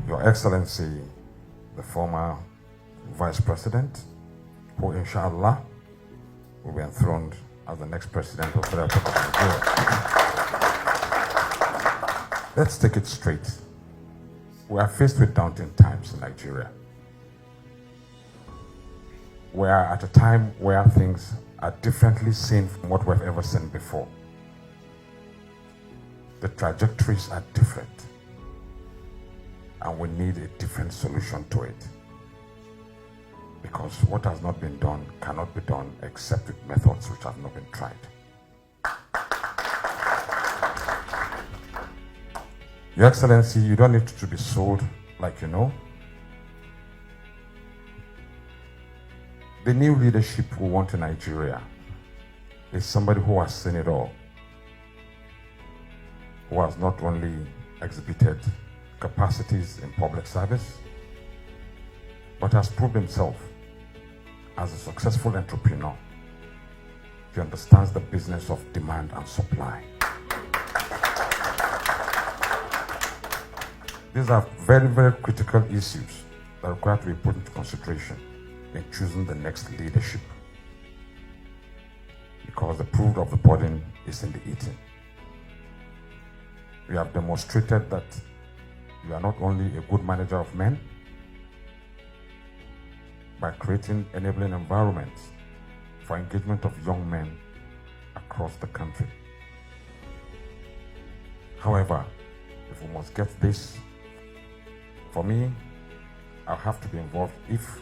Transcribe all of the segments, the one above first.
Your Excellency, the former Vice President, who inshallah will be enthroned as the next President of the Republic of Nigeria. Let's take it straight. We are faced with daunting times in Nigeria. We are at a time where things are differently seen from what we've ever seen before. The trajectories are different, and we need a different solution to it. Because what has not been done cannot be done except with methods which have not been tried. Your Excellency, you don't need to be sold like you know. The new leadership we want in Nigeria is somebody who has seen it all, who has not only exhibited capacities in public service, but has proved himself as a successful entrepreneur. He understands the business of demand and supply. These are very, very critical issues that require to be put into consideration in choosing the next leadership. Because the proof of the pudding is in the eating. We have demonstrated that you are not only a good manager of men, by creating enabling environments for engagement of young men across the country. However, if we must get this, for me, I'll have to be involved if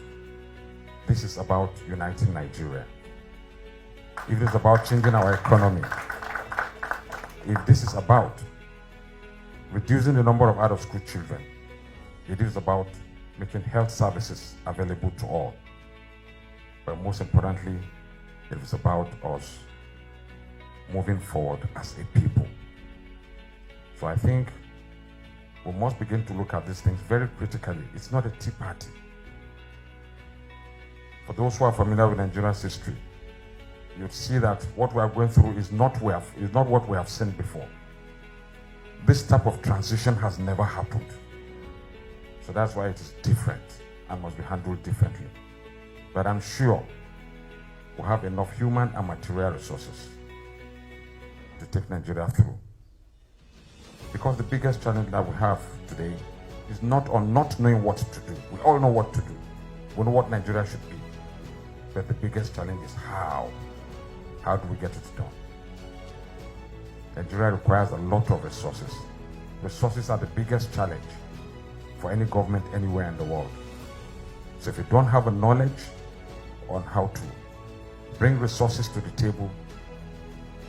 this is about uniting Nigeria, if it is about changing our economy, if this is about reducing the number of out-of-school children, it is about making health services available to all. But most importantly, it is about us moving forward as a people. So I think we must begin to look at these things very critically. It's not a tea party. For those who are familiar with Nigeria's history, you'd see that what we are going through is not what we have seen before. This type of transition has never happened. So that's why it is different and must be handled differently. But I'm sure we have enough human and material resources to take Nigeria through. Because the biggest challenge that we have today is not on not knowing what to do. We all know what to do. We know what Nigeria should be. But the biggest challenge is how. How do we get it done? Nigeria requires a lot of resources. Resources are the biggest challenge for any government anywhere in the world. So if you don't have a knowledge on how to bring resources to the table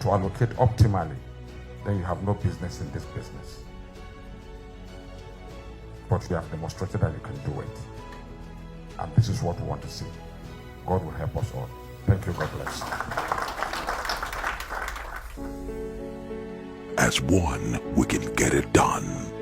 to allocate optimally, then you have no business in this business. But you have demonstrated that you can do it. And this is what we want to see. God will help us all. Thank you. God bless. As one, we can get it done.